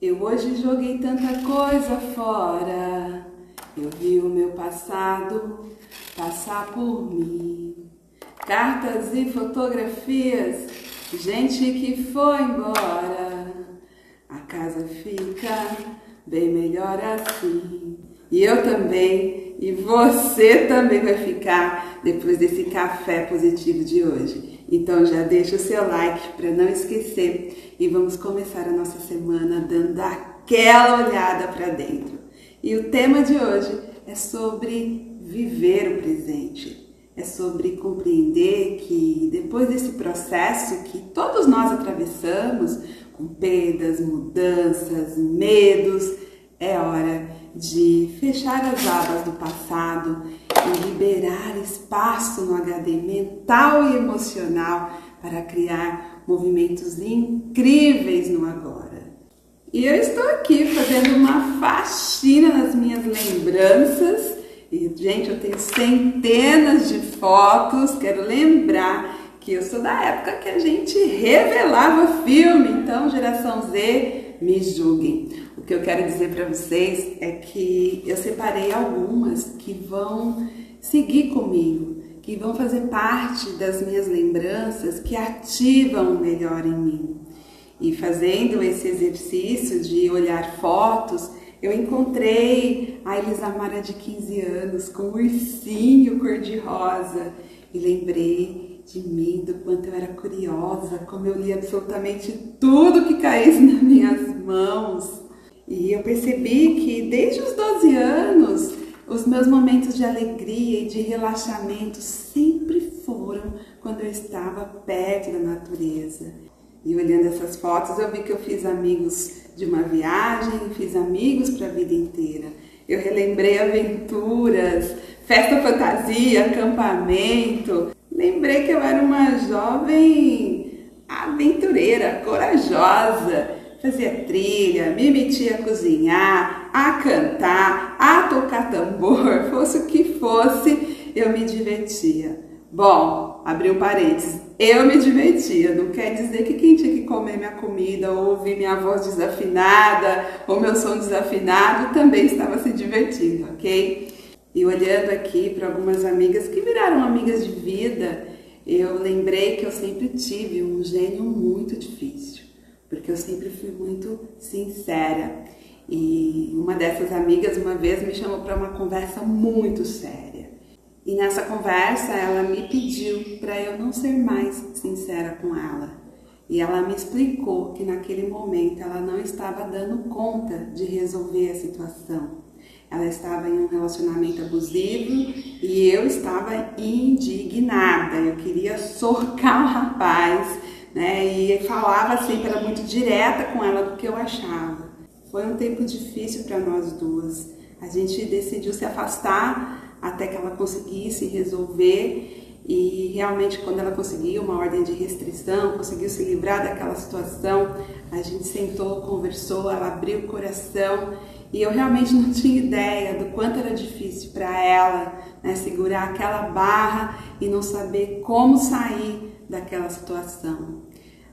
Eu hoje joguei tanta coisa fora. Eu vi o meu passado passar por mim. Cartas e fotografias, gente que foi embora. A casa fica bem melhor assim. E eu também, e você também vai ficar depois desse café positivo de hoje. Então já deixa o seu like para não esquecer e vamos começar a nossa semana dando aquela olhada para dentro. E o tema de hoje é sobre viver o presente. É sobre compreender que depois desse processo que todos nós atravessamos, com perdas, mudanças, medos, é hora de fechar as abas do passado e liberar espaço no HD mental e emocional para criar movimentos incríveis no agora. E eu estou aqui fazendo uma faxina nas minhas lembranças. E, gente, eu tenho centenas de fotos. Quero lembrar que eu sou da época que a gente revelava filme. Então, geração Z, me julguem. O que eu quero dizer para vocês é que eu separei algumas que vão seguir comigo, que vão fazer parte das minhas lembranças, que ativam o melhor em mim. E fazendo esse exercício de olhar fotos, eu encontrei a Elisamara de 15 anos com um ursinho cor-de-rosa e lembrei de mim, do quanto eu era curiosa, como eu lia absolutamente tudo que caísse nas minhas mãos. E eu percebi que desde os 12 anos, os meus momentos de alegria e de relaxamento sempre foram quando eu estava perto da natureza. E olhando essas fotos, eu vi que eu fiz amigos de uma viagem, fiz amigos para a vida inteira. Eu relembrei aventuras, festa fantasia, acampamento. Lembrei que eu era uma jovem aventureira, corajosa. Fazia trilha, me metia a cozinhar, a cantar, a tocar tambor, fosse o que fosse, eu me divertia. Bom, abriu parênteses, eu me divertia, não quer dizer que quem tinha que comer minha comida ou ouvir minha voz desafinada ou meu som desafinado também estava se divertindo, ok? E olhando aqui para algumas amigas que viraram amigas de vida, eu lembrei que eu sempre tive um gênio muito difícil, porque eu sempre fui muito sincera. E uma dessas amigas uma vez me chamou para uma conversa muito séria. E nessa conversa ela me pediu para eu não ser mais sincera com ela. E ela me explicou que naquele momento ela não estava dando conta de resolver a situação. Ela estava em um relacionamento abusivo e eu estava indignada. Eu queria socar o rapaz, né? E falava sempre, era muito direta com ela do que eu achava. Foi um tempo difícil para nós duas. A gente decidiu se afastar até que ela conseguisse resolver e realmente quando ela conseguiu uma ordem de restrição, conseguiu se livrar daquela situação, a gente sentou, conversou, ela abriu o coração e eu realmente não tinha ideia do quanto era difícil para ela, né, segurar aquela barra e não saber como sair daquela situação.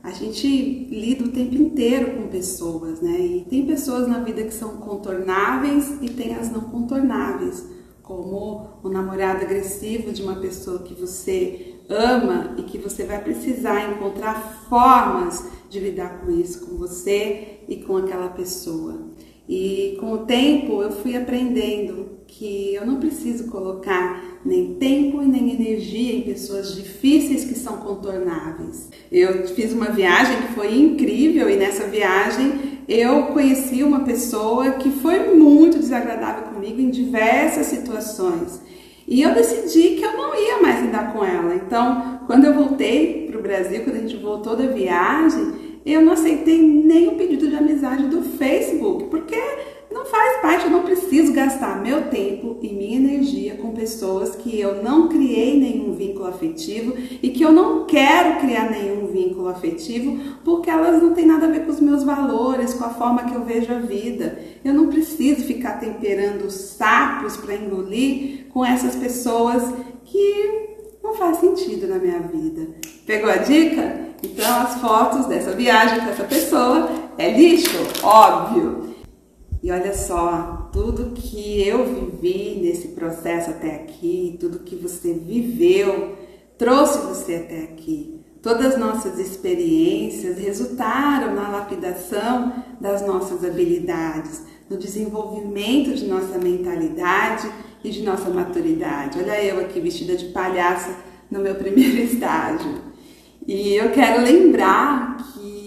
A gente lida o tempo inteiro com pessoas, né? E tem pessoas na vida que são contornáveis e tem as não contornáveis, como o namorado agressivo de uma pessoa que você ama e que você vai precisar encontrar formas de lidar com isso, com você e com aquela pessoa. E com o tempo eu fui aprendendo que eu não preciso colocar nem tempo e nem energia em pessoas difíceis que são contornáveis. Eu fiz uma viagem que foi incrível e nessa viagem eu conheci uma pessoa que foi muito desagradável comigo em diversas situações. E eu decidi que eu não ia mais lidar com ela. Então, quando eu voltei para o Brasil, quando a gente voltou da viagem, eu não aceitei nem o pedido de amizade do Facebook, porque não faz parte, eu não preciso gastar meu tempo e minha energia com pessoas que eu não criei nenhum vínculo afetivo e que eu não quero criar nenhum vínculo afetivo porque elas não têm nada a ver com os meus valores, com a forma que eu vejo a vida. Eu não preciso ficar temperando sapos para engolir com essas pessoas que não faz sentido na minha vida. Pegou a dica? Então as fotos dessa viagem com essa pessoa É lixo? Óbvio! E olha só, tudo que eu vivi nesse processo até aqui, tudo que você viveu, trouxe você até aqui. Todas as nossas experiências resultaram na lapidação das nossas habilidades, no desenvolvimento de nossa mentalidade e de nossa maturidade. Olha eu aqui vestida de palhaça no meu primeiro estágio. E eu quero lembrar que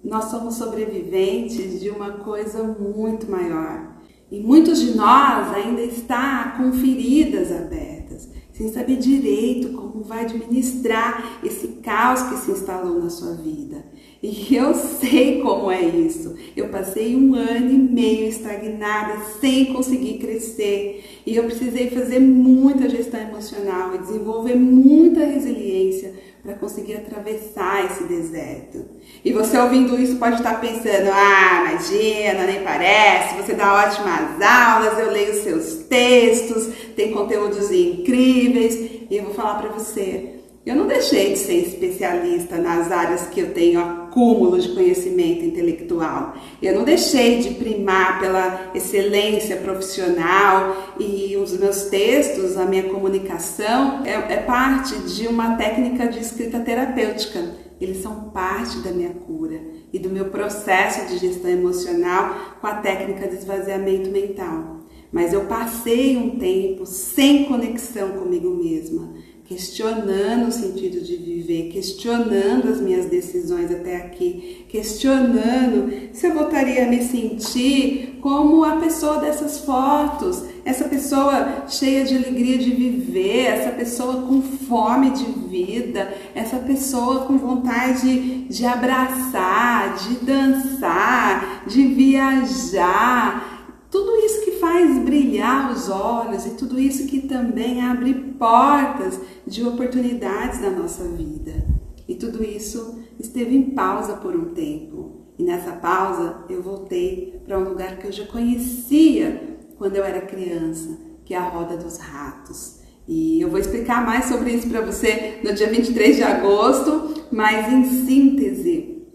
nós somos sobreviventes de uma coisa muito maior. E muitos de nós ainda estão com feridas abertas, sem saber direito como vai administrar esse caos que se instalou na sua vida. E eu sei como é isso. Eu passei 1 ano e meio estagnada, sem conseguir crescer. E eu precisei fazer muita gestão emocional e desenvolver muita resiliência para conseguir atravessar esse deserto. E você ouvindo isso pode estar pensando, imagina, nem parece, você dá ótimas aulas, eu leio seus textos, tem conteúdos incríveis. E eu vou falar para você, eu não deixei de ser especialista nas áreas que eu tenho acúmulo de conhecimento intelectual. Eu não deixei de primar pela excelência profissional e os meus textos, a minha comunicação, é parte de uma técnica de escrita terapêutica. Eles são parte da minha cura e do meu processo de gestão emocional com a técnica de esvaziamento mental. Mas eu passei um tempo sem conexão comigo mesma, questionando o sentido de viver, questionando as minhas decisões até aqui, questionando se eu voltaria a me sentir como a pessoa dessas fotos, essa pessoa cheia de alegria de viver, essa pessoa com fome de vida, essa pessoa com vontade de abraçar, de dançar, de viajar. Tudo isso que faz brilhar os olhos e tudo isso que também abre portas de oportunidades na nossa vida. E tudo isso esteve em pausa por um tempo. E nessa pausa eu voltei para um lugar que eu já conhecia quando eu era criança, que é a Roda dos Ratos. E eu vou explicar mais sobre isso para você no dia 23 de agosto, mas em síntese,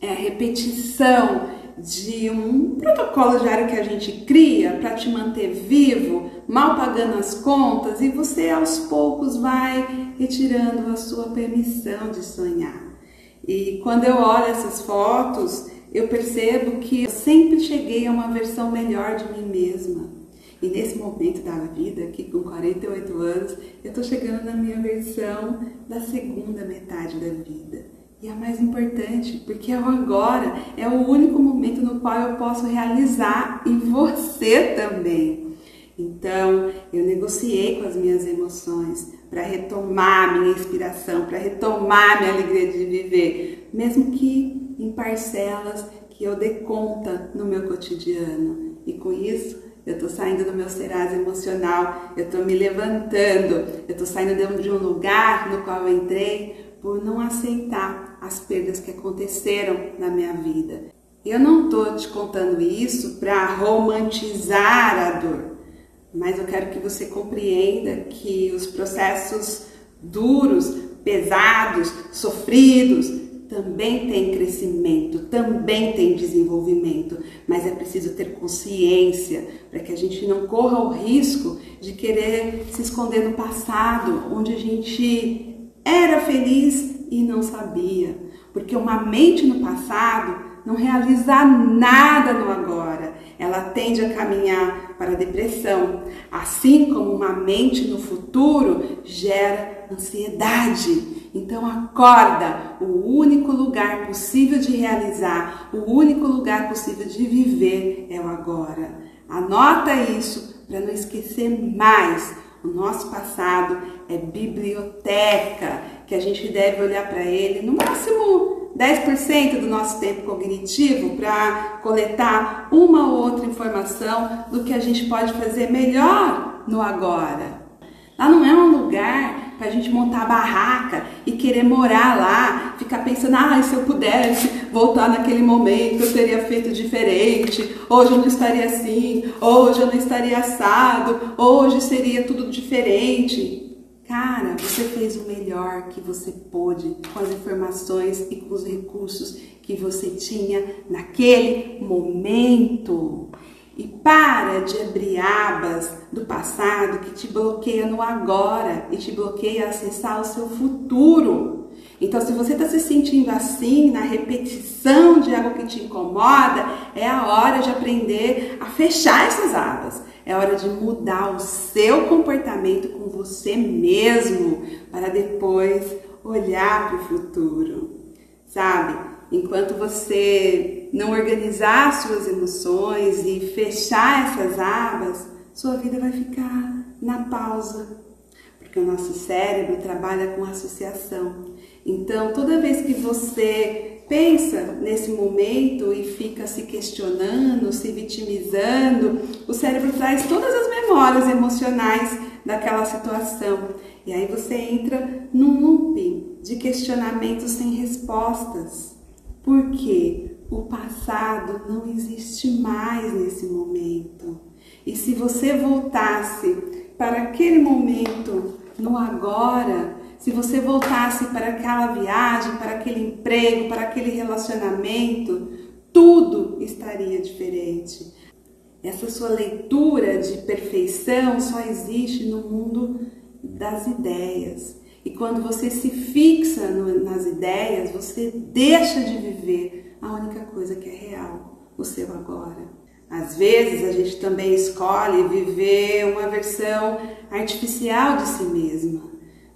é a repetição de um protocolo diário que a gente cria para te manter vivo, mal pagando as contas, e você aos poucos vai retirando a sua permissão de sonhar. E quando eu olho essas fotos, eu percebo que eu sempre cheguei a uma versão melhor de mim mesma. E nesse momento da vida, aqui com 48 anos, eu estou chegando na minha versão da segunda metade da vida. E a mais importante, porque é o agora, é o único momento no qual eu posso realizar e você também. Então, eu negociei com as minhas emoções para retomar minha inspiração, para retomar minha alegria de viver, mesmo que em parcelas que eu dê conta no meu cotidiano. E com isso, eu estou saindo do meu Serasa emocional, eu estou me levantando, eu estou saindo de um lugar no qual eu entrei por não aceitar as perdas que aconteceram na minha vida. Eu não estou te contando isso para romantizar a dor, mas eu quero que você compreenda que os processos duros, pesados, sofridos, também têm crescimento, também têm desenvolvimento, mas é preciso ter consciência para que a gente não corra o risco de querer se esconder no passado, onde a gente era feliz e não sabia, porque uma mente no passado não realiza nada no agora, ela tende a caminhar para a depressão, assim como uma mente no futuro gera ansiedade. Então acorda, o único lugar possível de realizar, o único lugar possível de viver é o agora. Anota isso para não esquecer mais. O nosso passado é biblioteca, que a gente deve olhar para ele no máximo 10% do nosso tempo cognitivo para coletar uma ou outra informação do que a gente pode fazer melhor no agora. Lá não é um lugar para a gente montar barraca e querer morar lá, ficar pensando, se eu pudesse voltar naquele momento eu teria feito diferente, hoje eu não estaria assim, hoje eu não estaria assado, hoje seria tudo diferente. Cara, você fez o melhor que você pôde com as informações e com os recursos que você tinha naquele momento. E para de abrir abas do passado que te bloqueia no agora e te bloqueia a acessar o seu futuro. Então, se você está se sentindo assim, na repetição de algo que te incomoda, é a hora de aprender a fechar essas abas. É hora de mudar o seu comportamento com você mesmo para depois olhar para o futuro. Sabe? Enquanto você não organizar suas emoções e fechar essas abas, sua vida vai ficar na pausa. Porque o nosso cérebro trabalha com associação. Então, toda vez que você pensa nesse momento e fica se questionando, se vitimizando, o cérebro traz todas as memórias emocionais daquela situação. E aí você entra num loop de questionamentos sem respostas. Porque o passado não existe mais nesse momento. E se você voltasse para aquele momento, no agora, se você voltasse para aquela viagem, para aquele emprego, para aquele relacionamento, tudo estaria diferente. Essa sua leitura de perfeição só existe no mundo das ideias. E quando você se fixa nas ideias, você deixa de viver a única coisa que é real, o seu agora. Às vezes a gente também escolhe viver uma versão artificial de si mesma,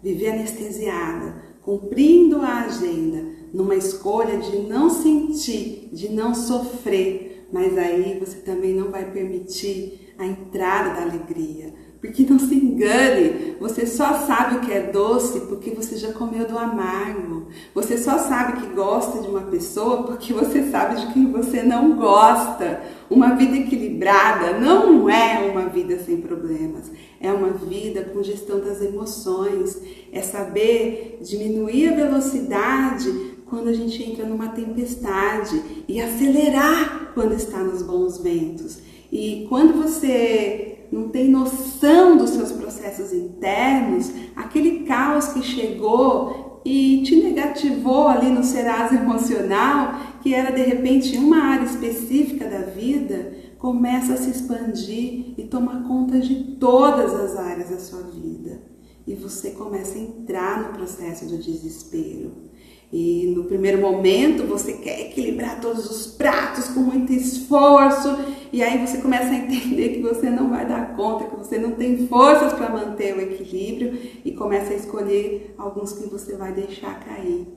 viver anestesiada, cumprindo a agenda, numa escolha de não sentir, de não sofrer, mas aí você também não vai permitir a entrada da alegria. Porque não se engane, você só sabe o que é doce porque você já comeu do amargo. Você só sabe que gosta de uma pessoa porque você sabe de quem você não gosta. Uma vida equilibrada não é uma vida sem problemas. É uma vida com gestão das emoções. É saber diminuir a velocidade quando a gente entra numa tempestade e acelerar quando está nos bons ventos. E quando você não tem noção dos seus processos internos, aquele caos que chegou e te negativou ali no Serasa emocional, que era de repente uma área específica da vida, começa a se expandir e tomar conta de todas as áreas da sua vida. E você começa a entrar no processo do desespero. E no primeiro momento você quer equilibrar todos os pratos com muito esforço, e aí você começa a entender que você não vai dar conta, que você não tem forças para manter o equilíbrio, e começa a escolher alguns que você vai deixar cair.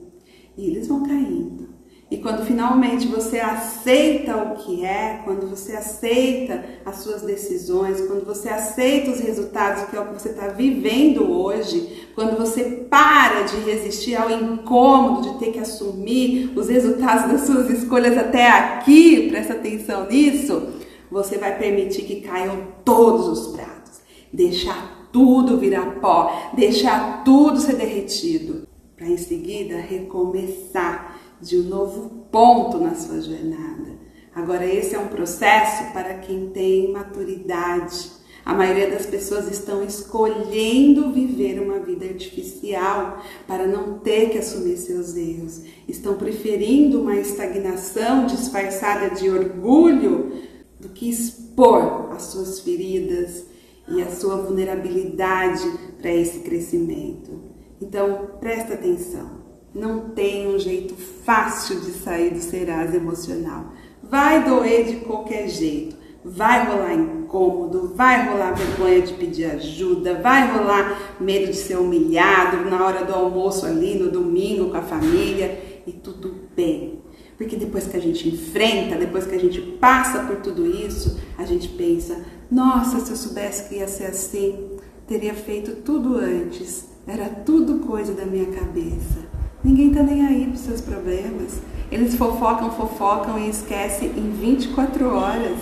E eles vão caindo. E quando finalmente você aceita o que é, quando você aceita as suas decisões, quando você aceita os resultados, que é o que você está vivendo hoje, quando você para de resistir ao incômodo de ter que assumir os resultados das suas escolhas até aqui, presta atenção nisso, você vai permitir que caiam todos os pratos, deixar tudo virar pó, deixar tudo ser derretido, para em seguida recomeçar de um novo ponto na sua jornada. Agora, esse é um processo para quem tem maturidade. A maioria das pessoas estão escolhendo viver uma vida artificial para não ter que assumir seus erros. Estão preferindo uma estagnação disfarçada de orgulho do que expor as suas feridas e a sua vulnerabilidade para esse crescimento. Então, presta atenção. Não tem um jeito fácil de sair do Serasa emocional. Vai doer de qualquer jeito. Vai rolar incômodo, vai rolar vergonha de pedir ajuda, vai rolar medo de ser humilhado na hora do almoço ali, no domingo com a família. E tudo bem. Porque depois que a gente enfrenta, depois que a gente passa por tudo isso, a gente pensa, nossa, se eu soubesse que ia ser assim, teria feito tudo antes. Era tudo coisa da minha cabeça. Ninguém tá nem aí pros seus problemas. Eles fofocam e esquecem em 24 horas.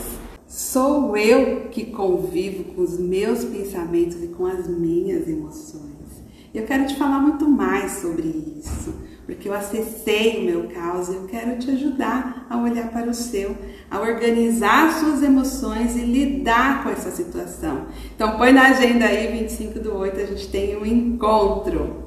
Sou eu que convivo com os meus pensamentos e com as minhas emoções. Eu quero te falar muito mais sobre isso. porque eu acessei o meu caos e eu quero te ajudar a olhar para o seu, a organizar suas emoções e lidar com essa situação. Então põe na agenda aí, 25/8, a gente tem um encontro.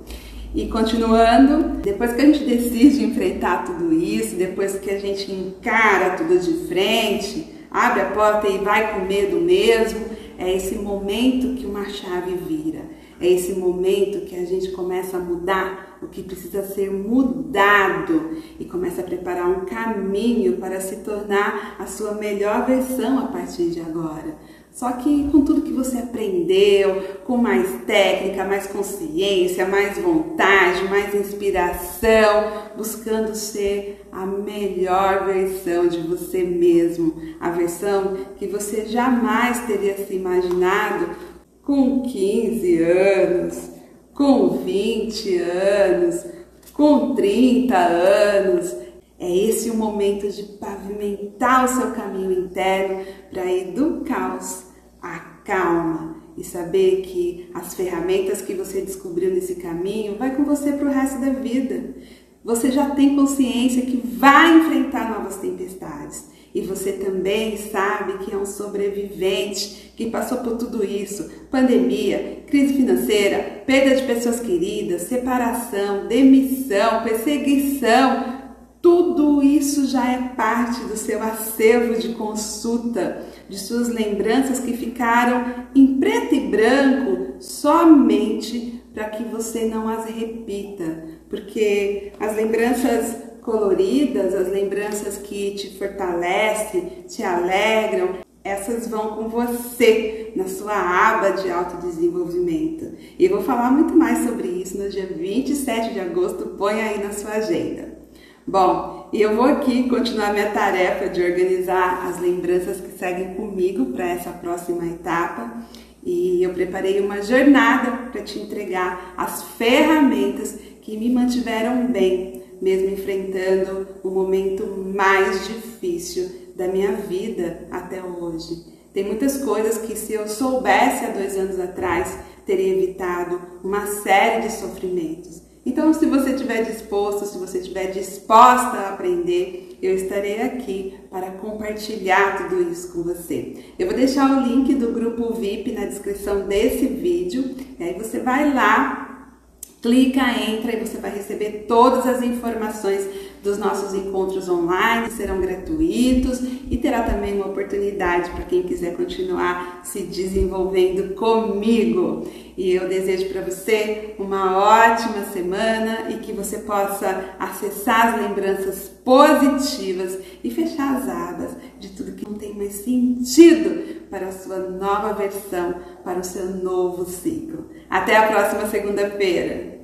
E continuando, depois que a gente decide enfrentar tudo isso, depois que a gente encara tudo de frente, abre a porta e vai com medo mesmo, é esse momento que uma chave vira. É esse momento que a gente começa a mudar o que precisa ser mudado e começa a preparar um caminho para se tornar a sua melhor versão a partir de agora. Só que com tudo que você aprendeu, com mais técnica, mais consciência, mais vontade, mais inspiração, buscando ser a melhor versão de você mesmo, a versão que você jamais teria se imaginado com 15 anos, com 20 anos, com 30 anos. É esse o momento de pavimentar o seu caminho interno para ir do caos à calma e saber que as ferramentas que você descobriu nesse caminho vai com você para o resto da vida. Você já tem consciência que vai enfrentar novas tempestades e você também sabe que é um sobrevivente que passou por tudo isso: pandemia, crise financeira, perda de pessoas queridas, separação, demissão, perseguição. Tudo isso já é parte do seu acervo de consulta, de suas lembranças que ficaram em preto e branco somente para que você não as repita, porque as lembranças coloridas, as lembranças que te fortalecem, te alegram, essas vão com você na sua aba de autodesenvolvimento. E eu vou falar muito mais sobre isso no dia 27 de agosto, põe aí na sua agenda. Bom, e eu vou aqui continuar minha tarefa de organizar as lembranças que seguem comigo para essa próxima etapa. E eu preparei uma jornada para te entregar as ferramentas que me mantiveram bem, mesmo enfrentando o momento mais difícil da minha vida até hoje. Tem muitas coisas que, se eu soubesse há 2 anos atrás, teria evitado uma série de sofrimentos. Então, se você estiver disposto, se você estiver disposta a aprender, eu estarei aqui para compartilhar tudo isso com você. Eu vou deixar o link do grupo VIP na descrição desse vídeo, e aí você vai lá, clica, entra e você vai receber todas as informações dos nossos encontros online, serão gratuitos e terá também uma oportunidade para quem quiser continuar se desenvolvendo comigo. E eu desejo para você uma ótima semana e que você possa acessar as lembranças positivas e fechar as abas de tudo que não tem mais sentido para a sua nova versão, para o seu novo ciclo. Até a próxima segunda-feira!